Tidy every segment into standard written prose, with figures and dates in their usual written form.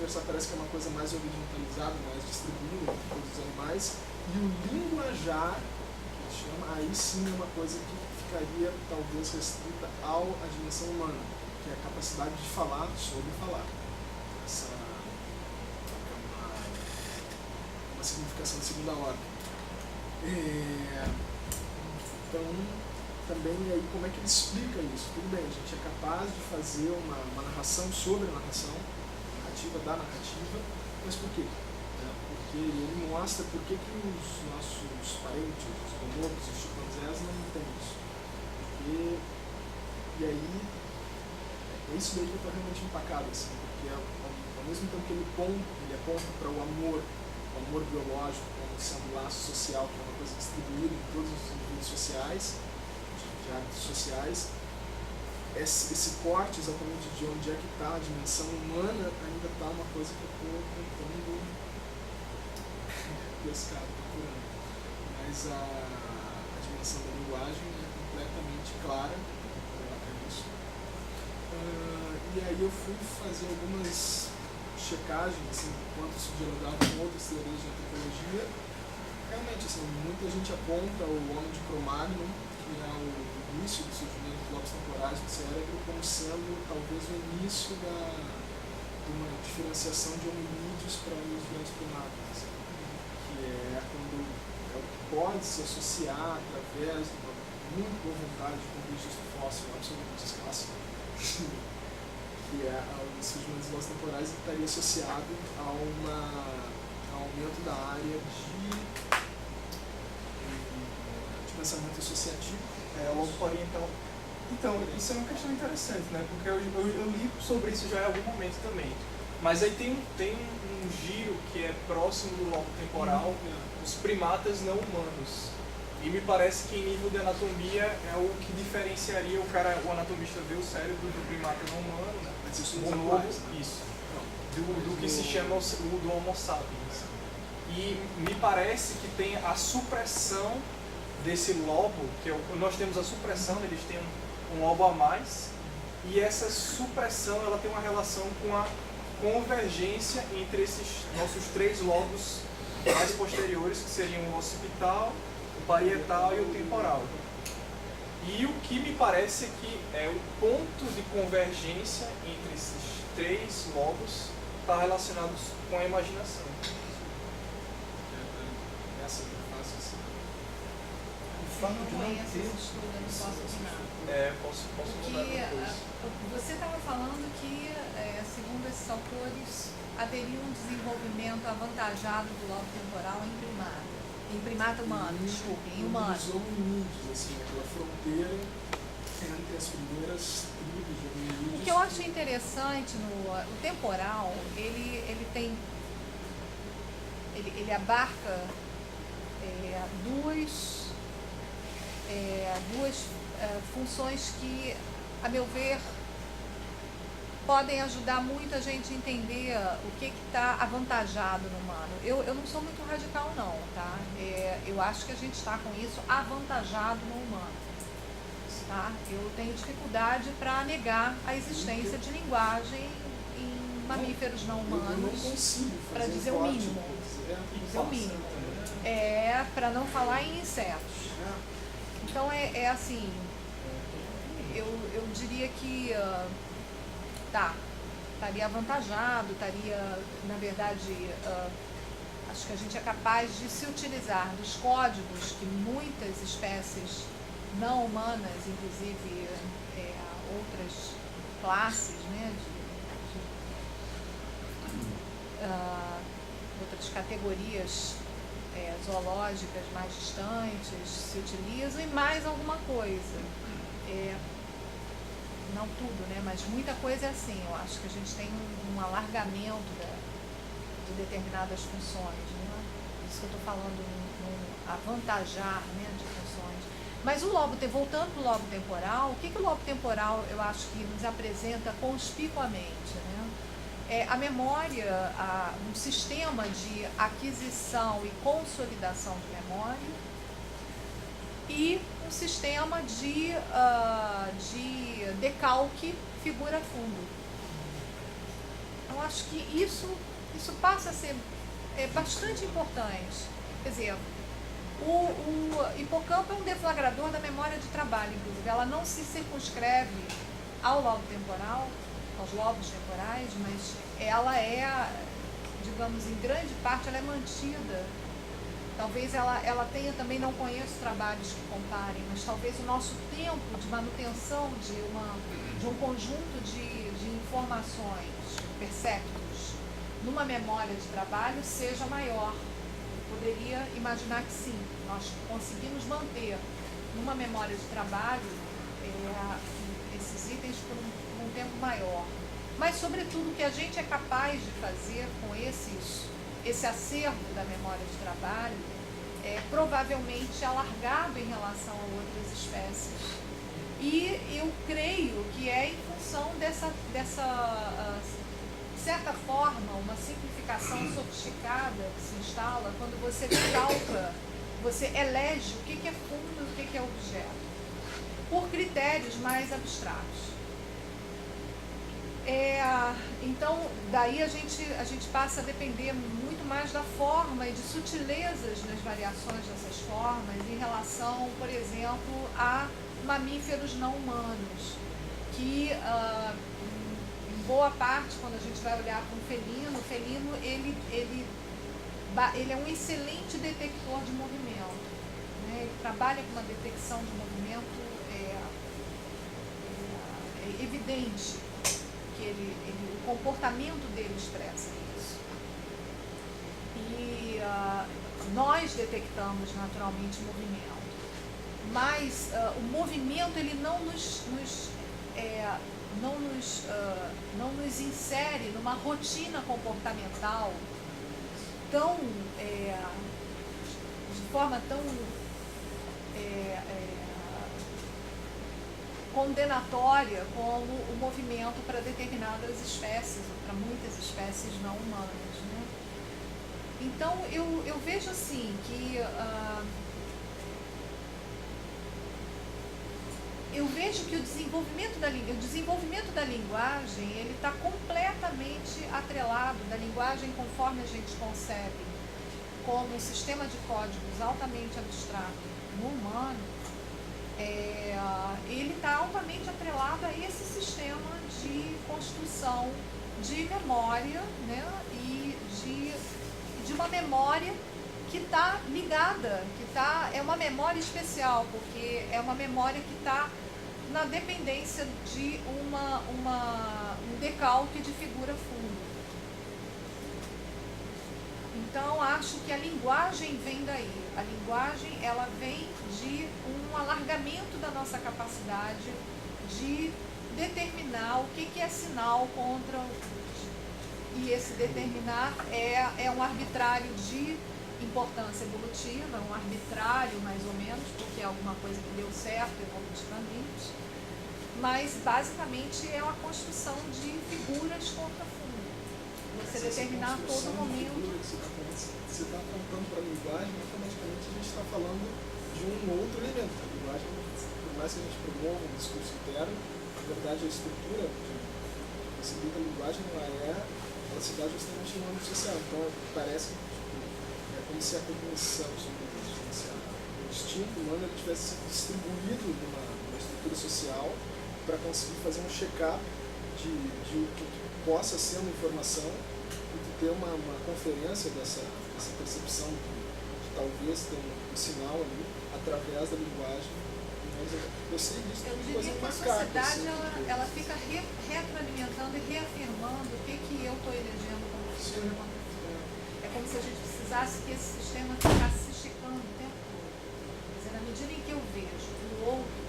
conversar parece que é uma coisa mais horizontalizada, mais distribuída entre todos os animais, e o linguajar, que a gente chama, aí sim é uma coisa que ficaria talvez restrita à dimensão humana, que é a capacidade de falar sobre falar. Essa é uma significação de segunda ordem. Então, também aí como é que ele explica isso? Tudo bem, a gente é capaz de fazer uma narração sobre a narração, narrativa da narrativa, mas por quê? Porque ele mostra por que os nossos parentes, os bonobos, os chimpanzés não têm isso. E aí, é isso daí que eu estou realmente empacado, assim, porque ao mesmo tempo que ele aponta para o amor biológico como sendo laço social, que é uma coisa distribuída em todos os indivíduos sociais, de hábitos sociais, esse corte exatamente de onde é que está a dimensão humana ainda está uma coisa que eu estou tentando pescar, procurando. Mas a dimensão da linguagem é completamente clara, isso. E aí eu fui fazer algumas checagens, assim, enquanto isso dialogava com outras teorias de antropologia. Realmente, assim, muita gente aponta o homem de Cro-Magnon, que é o início do surgimento dos lobos temporais do cérebro, como sendo talvez o início de uma diferenciação de hominídeos para os grandes primatas, que é quando pode se associar através de uma muito boa vontade com o registro fóssil absolutamente escasso, que é o surgimento dos lobos temporais, que estaria associado a um aumento da área de pensamento associativo. O oriental. Então, isso é uma questão interessante, né? Porque eu li sobre isso já em algum momento também. Mas aí tem um giro que é próximo do lobo temporal, os primatas não humanos. E me parece que em nível de anatomia é o que diferenciaria o anatomista ver o cérebro do primata não humano, né? Mas isso do que se chama o do Homo sapiens. E me parece que tem a supressão desse lobo, nós temos a supressão, eles têm um lobo a mais, e essa supressão ela tem uma relação com a convergência entre esses nossos três lobos mais posteriores, que seriam o occipital, o parietal e o temporal. E o que me parece é que o ponto de convergência entre esses três lobos está relacionado com a imaginação. Essa que eu faço assim. Eu não conheço esse estudo, eu não posso opinar. Posso mudar depois. Você estava falando que, segundo esses autores, haveria um desenvolvimento avantajado do lobo temporal em primata humano, desculpe, em humano. Os hominídeos, assim, aquela fronteira entre as primeiras tribos de hominídeos. O que eu acho interessante o temporal, ele abarca duas funções que, a meu ver, podem ajudar muito a gente a entender o que está avantajado no humano. Eu não sou muito radical não, tá? Eu acho que a gente está com isso avantajado no humano, tá? Eu tenho dificuldade para negar a existência de linguagem em mamíferos não humanos, para dizer o mínimo. Para não falar em insetos. Então assim, eu diria que estaria avantajado, na verdade, acho que a gente é capaz de se utilizar dos códigos que muitas espécies não humanas, inclusive outras classes, né, outras categorias zoológicas mais distantes se utilizam, e mais alguma coisa. Não tudo, né? Mas muita coisa é assim. Eu acho que a gente tem um alargamento de determinadas funções, né? Isso que eu estou falando, avantajar, né, de funções. Mas voltando para o lobo temporal, o que o lobo temporal eu acho que nos apresenta conspicuamente, né? A memória, um sistema de aquisição e consolidação de memória, e um sistema de decalque figura-fundo. Então, acho que isso passa a ser bastante importante. Quer dizer, o hipocampo é um deflagrador da memória de trabalho, inclusive. Ela não se circunscreve ao lobo temporal, aos lobos temporais, mas ela digamos, em grande parte, ela é mantida. Talvez ela tenha também, não conheço trabalhos que comparem, mas talvez o nosso tempo de manutenção de um conjunto de informações, perceptos, numa memória de trabalho seja maior. Eu poderia imaginar que sim, nós conseguimos manter numa memória de trabalho esses itens por um tempo maior. Mas, sobretudo, o que a gente é capaz de fazer com esse acervo da memória de trabalho é provavelmente alargado em relação a outras espécies. E eu creio que é em função dessa de certa forma, uma simplificação sofisticada que se instala quando você calca, você elege o que é fundo e o que é objeto, por critérios mais abstratos. Então, daí a gente passa a depender muito mais da forma e de sutilezas nas variações dessas formas em relação, por exemplo, a mamíferos não humanos, que em boa parte, quando a gente vai olhar para o felino ele é um excelente detector de movimento, né? Ele trabalha com uma detecção de movimento evidente, que o comportamento dele expressa isso. E nós detectamos naturalmente o movimento, mas o movimento ele não nos insere numa rotina comportamental tão de forma tão condenatória como o movimento para determinadas espécies, ou para muitas espécies não humanas, né? Então, eu vejo assim que eu vejo que o desenvolvimento da linguagem ele está completamente atrelado da linguagem conforme a gente concebe como um sistema de códigos altamente abstrato no humano. Ele está altamente atrelado a esse sistema de construção de memória, né, e de uma memória que está ligada, é uma memória especial, porque é uma memória que está na dependência de um decalque de figura fundo. Então, acho que a linguagem vem daí. A linguagem, ela vem de um alargamento da nossa capacidade de determinar o que é sinal contra e esse determinar é um arbitrário de importância evolutiva, um arbitrário mais ou menos, porque é alguma coisa que deu certo evolutivamente, mas basicamente é uma construção de figuras contra fundo. Você determinar a todo momento. Você está apontando para a linguagem, automaticamente a gente está falando de um outro elemento. A linguagem, por mais que a gente promova um discurso interno, na verdade a estrutura recebida da linguagem ela se dá justamente no âmbito social. Então parece que é como se a cognição, o instinto humano ele tivesse sido distribuído numa estrutura social para conseguir fazer um check-up de o que possa ser uma informação e de ter uma conferência dessa percepção de talvez ter um sinal ali através da linguagem. Mas eu sei disso. Eu diria que a sociedade ela fica retroalimentando e reafirmando o que eu estou elegendo como sistema. É como se a gente precisasse que esse sistema ficasse se esticando o tempo todo. Quer dizer, na medida em que eu vejo o outro,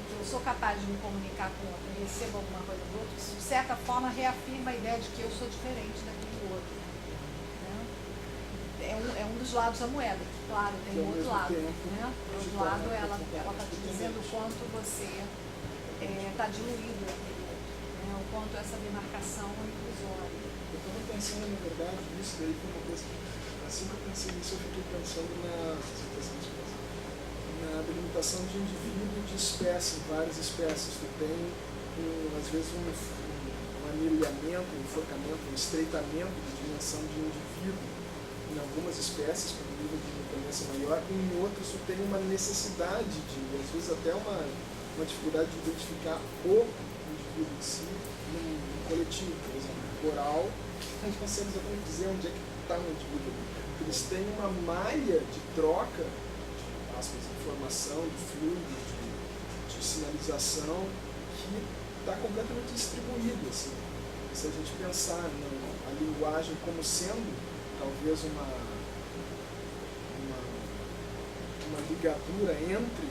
que eu sou capaz de me comunicar com o outro e recebo alguma coisa do outro, isso de certa forma reafirma a ideia de que eu sou diferente daquele outro. É um dos lados da moeda. Claro, tem o outro lado. Né? O outro lado, ela está te dizendo o quanto você está diluído daquele outro, né? O quanto essa demarcação é ilusória. Eu estava pensando, na verdade, nisso daí foi uma coisa. Assim que eu pensei nisso, eu fiquei pensando na delimitação de indivíduo e de espécie, várias espécies. Tu tem, às vezes, uma anilhamento, um enforcamento, um estreitamento de dimensão de indivíduo em algumas espécies, com um nível de independência maior, e em outros tu tem uma necessidade de, às vezes até uma dificuldade de identificar o indivíduo em si num coletivo, por exemplo, coral, a gente consegue exatamente dizer onde é que está o indivíduo. Eles têm uma malha de troca de informação, de fluido, de sinalização que está completamente distribuída. Assim. Se a gente pensar na linguagem como sendo talvez uma ligadura entre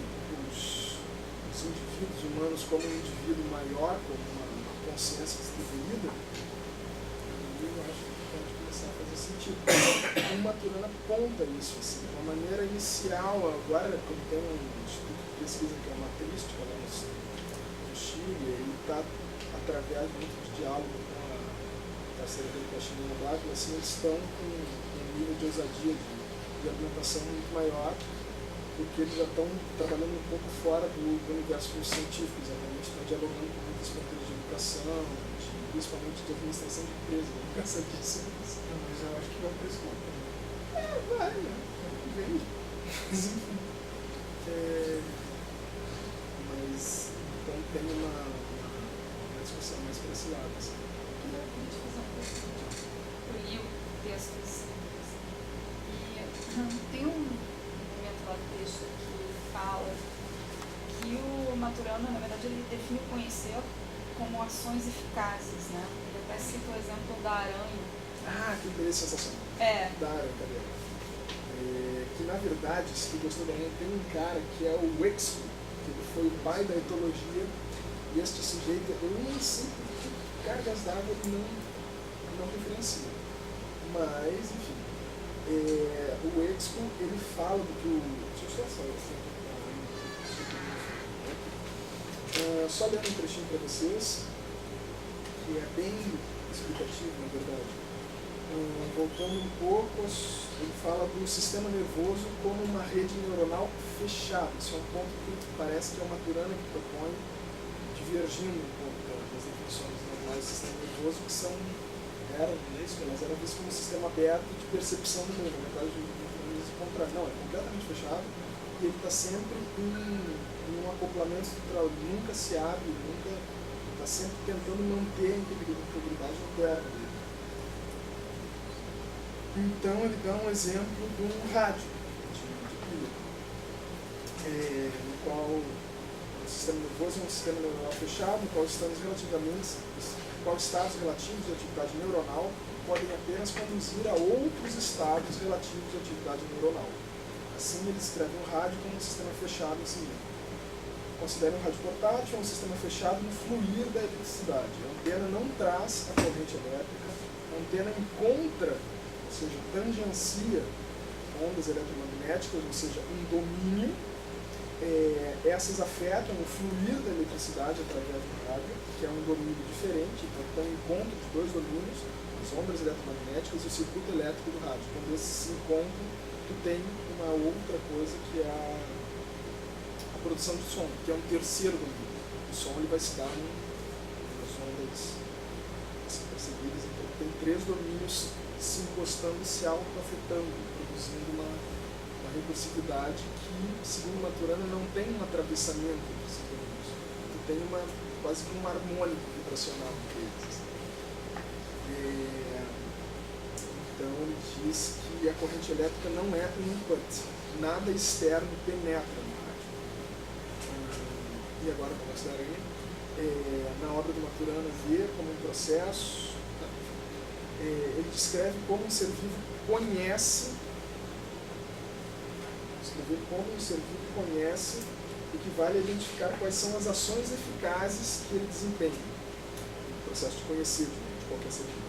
os indivíduos humanos como um indivíduo maior, como uma consciência distribuída, eu acho que pode começar a fazer sentido. O Maturana aponta isso, assim, uma maneira inicial, agora como tem um instituto de pesquisa que é uma matrística lá no Chile, ele está através muito de diálogo com a parceira dele, com a Chilena Blávila, assim, eles estão com um nível de ousadia, de argumentação muito maior, porque eles já estão trabalhando um pouco fora do universo científico, exatamente, estão dialogando com muitas contextos de educação, principalmente de administração de empresas, né? Cansadíssimo. Mas eu acho que vai para esse lado também. Vai, né? Vende. Mas, então tem uma discussão mais para esse lado. Assim. Eu queria te fazer uma pergunta. Eu li o texto simples e tem um momento lá do texto que fala que o Maturana, na verdade, ele define o conhecer como ações eficazes, né? Ele até cita o exemplo da aranha. Ah, que interesse sensacional. Da aranha, cadê? Que na verdade, se tu gostou da aranha, tem um cara que é o Wexler, que ele foi o pai da etologia, e este sujeito, eu não sei por que cargas d'água ele não referencia. Mas, enfim, o Wexler, ele fala do que o... Deixa eu só só ler um trechinho para vocês, que é bem explicativo, na verdade. Voltando um pouco, ele fala do sistema nervoso como uma rede neuronal fechada. Isso é um ponto que parece que é o Maturana que propõe, divergindo um pouco das definições normais do sistema nervoso, que eram vistas como um sistema aberto de percepção do mundo. Na verdade, o contrário, não, é completamente fechado e ele está sempre em um acoplamento estrutural, ele nunca se abre, nunca está sempre tentando manter a integridade interna dele. Então ele dá um exemplo de um rádio de pilha, no qual o sistema nervoso é um sistema neuronal fechado, no qual estados relativos de atividade neuronal podem apenas conduzir a outros estados relativos de atividade neuronal. Assim, ele descreve um rádio como um sistema fechado em si mesmo. Considere um rádio portátil um sistema fechado no fluir da eletricidade. A antena não traz a corrente elétrica, a antena encontra, ou seja, tangencia ondas eletromagnéticas, ou seja, um domínio. Essas afetam o fluir da eletricidade através do rádio, que é um domínio diferente, então tem um encontro de dois domínios, as ondas eletromagnéticas e o circuito elétrico do rádio. Quando esses se encontram, tu tem uma outra coisa que é a produção de som, que é um terceiro domínio. O som ele vai se dar nas ondas percebidas, então tem três domínios se encostando e se auto-afetando, produzindo uma recursividade que, segundo Maturana, não tem um atravessamento entre esses domínios. Tu tem quase que um harmônico vibracional entre eles. Então ele diz que a corrente elétrica não é um input, nada externo penetra no rádio. E agora vou mostrar aí, na obra do Maturana, ver como um processo, ele descreve como um ser vivo conhece, equivale a identificar quais são as ações eficazes que ele desempenha, no processo de conhecer de qualquer ser vivo.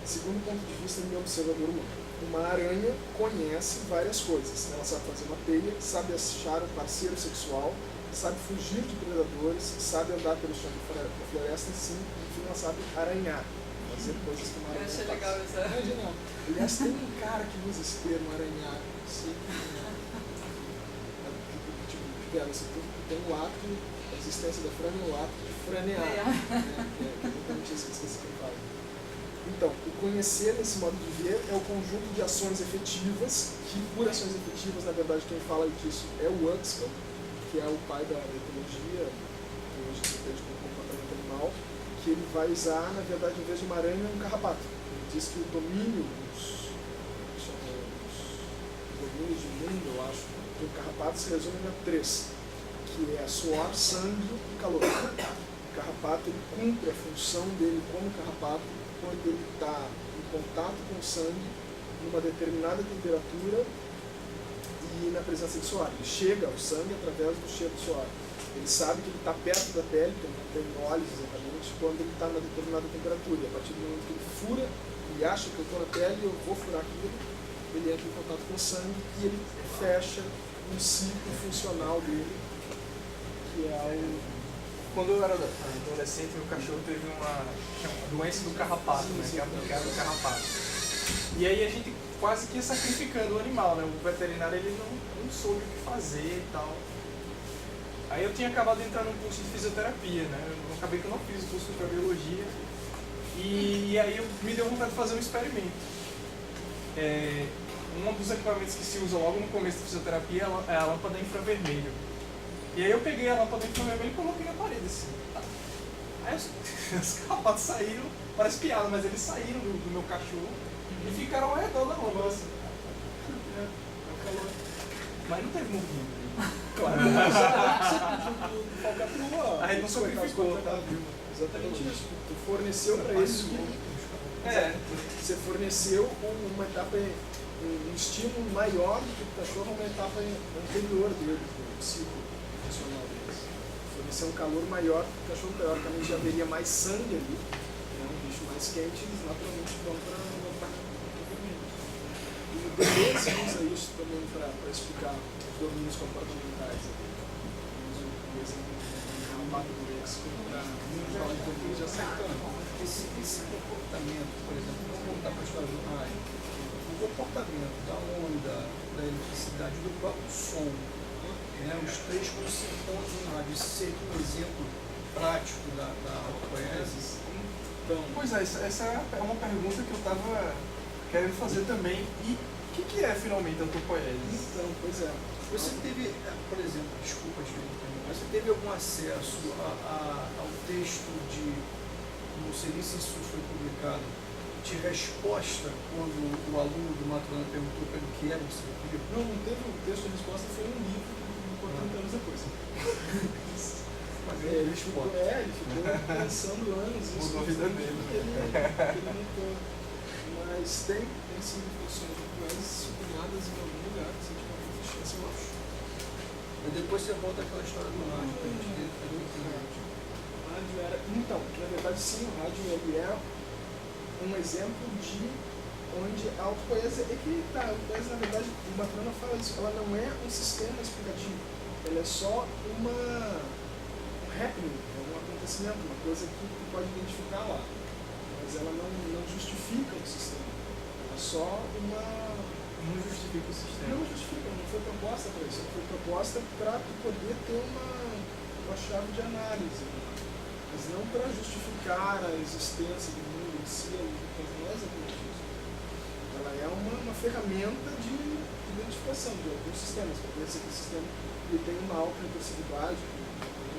Segundo ponto de vista do meu observador humano, uma aranha conhece várias coisas. Ela sabe fazer uma teia, sabe achar um parceiro sexual, sabe fugir de predadores, sabe andar pelo chão da floresta, sim, enfim, ela sabe aranhar, fazer coisas que uma aranha faz. Eu achei legal isso. É genial. Aliás, tem um cara que usa esse termo, aranhar, sim. dela. Você tem o ato, a existência da frane é o ato de franear, né? Que é exatamente isso que esqueci que eu falo. Então, o conhecer nesse modo de ver é o conjunto de ações efetivas, que por ações efetivas, na verdade, quem fala disso é o Huxley, que é o pai da etologia, que hoje se entende como comportamento animal, que ele vai usar, na verdade, em vez de uma aranha, um carrapato. Ele diz que o domínio, os domínios de mundo, eu acho, do carrapato se resume a 3, que é suor, sangue e calor. O carrapato ele cumpre a função dele como carrapato quando ele está em contato com o sangue numa determinada temperatura e na presença de suor. Ele chega ao sangue através do cheiro do suor. Ele sabe que ele está perto da pele, então não tem óleo exatamente, quando ele está numa determinada temperatura. E a partir do momento que ele fura, ele acha que eu estou na pele, eu vou furar aquilo, ele entra em contato com o sangue e ele fecha um ciclo funcional dele, que é o... Quando eu era adolescente, meu cachorro teve uma doença do carrapato, né? Que é a do carrapato. E aí a gente quase que ia sacrificando o animal, né? O veterinário ele não soube o que fazer e tal. Aí eu tinha acabado de entrar num curso de fisioterapia, né? Eu acabei que eu não fiz o curso de microbiologia. E aí me deu vontade de fazer um experimento. Um dos equipamentos que se usa logo no começo da fisioterapia é a lâmpada infravermelho. E aí eu peguei a lâmpada infravermelho e coloquei na parede assim. Tá? Aí os carrapatos saíram, parece piada, mas eles saíram do meu cachorro e ficaram ao redor da lâmpada assim. Mas não teve morrido. Claro, falcatrua. A gente não sacrificou, tá? Exatamente isso. Tu forneceu para eles você forneceu uma etapa, um estímulo maior do que o cachorro, uma etapa anterior dele, do ciclo funcional deles. Fornecer um calor maior, o cachorro teoricamente já haveria mais sangue ali, né? Um bicho mais quente, eles naturalmente vão para e o Deleuze usa isso também para explicar os domínios comportamentais. O exemplo do rapato do léxico para falar de domínios já aceitando. Esse comportamento, por exemplo, vamos voltar para a história do rádio, o comportamento da onda, da eletricidade, do próprio som, né? Os três quando se encontram no rádio, isso seria um exemplo prático da autopoiesis. Então, pois é, essa é uma pergunta que eu estava querendo fazer também. E o que é finalmente a autopoiesis? Então, pois é. Você teve, por exemplo, desculpa te interromper, mas você teve algum acesso ao texto de, não sei nem se isso foi publicado, de resposta quando o aluno do Maturana perguntou para ele o que era um ser vivo? Não teve um texto de resposta, foi um livro, 40 anos depois. Ele ficou pensando anos isso. Mudou a vida dele. Ele notou. Mas tem sim funções mais sublinhadas em algum lugar, se tiver muita chance, eu acho. E depois você volta àquela história do rádio, para a gente ter Então, na verdade sim, o rádio ele é um exemplo de onde a autopoiesia é que tá, a autopoiesia na verdade, o Maturana fala isso, ela não é um sistema explicativo, ela é só um happening, é um acontecimento, uma coisa que tu pode identificar lá, mas ela não justifica o sistema, ela é só uma... Não justifica o sistema. Não justifica, não foi proposta para isso, foi proposta para tu poder ter uma chave de análise, mas não para justificar a existência do mundo em si, não é exatamente isso. Ela é uma ferramenta de identificação de alguns sistemas, para ver se aquele sistema ele tem uma alta recursividade,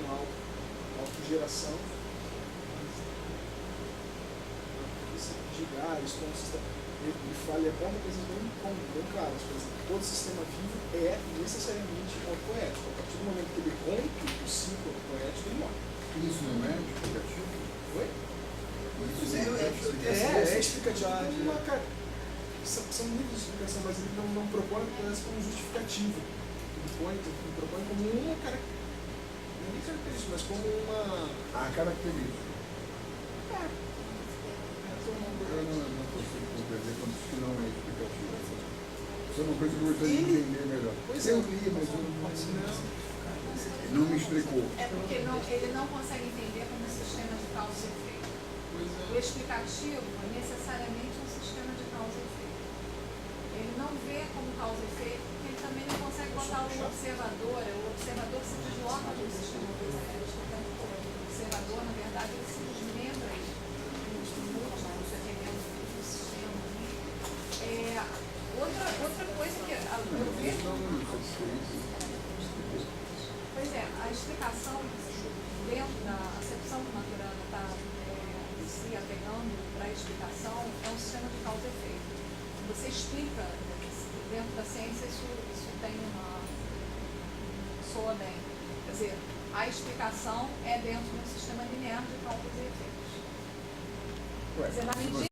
uma autogeração. Gigar, isso é um sistema. Ele fala, ele aponta coisas bem claras, por exemplo, todo sistema vivo é necessariamente autopoético. A partir do momento que ele rompe o ciclo poético, ele morre. Isso não é explicativo? Oi? Isso É explicativo. São livros de explicação, mas ele não propõe apenas como justificativo. Ele propõe como uma característica, mas como uma... A característica. Eu não consigo compreender quando isso não é explicativo. Isso é uma coisa que eu gostaria de entender melhor. Eu li, mas eu não me explicou. É porque ele não consegue entender como um sistema de causa e efeito. O explicativo é necessariamente um sistema de causa e efeito. Ele não vê como causa e efeito, porque ele também não consegue botar o observador Pois é, a explicação dentro da acepção que o Maturana está se apegando para a explicação é um sistema de causa e efeito. Você explica, dentro da ciência isso tem soa bem. Quer dizer, a explicação é dentro de um sistema linear de causas e efeitos. Quer dizer, na medida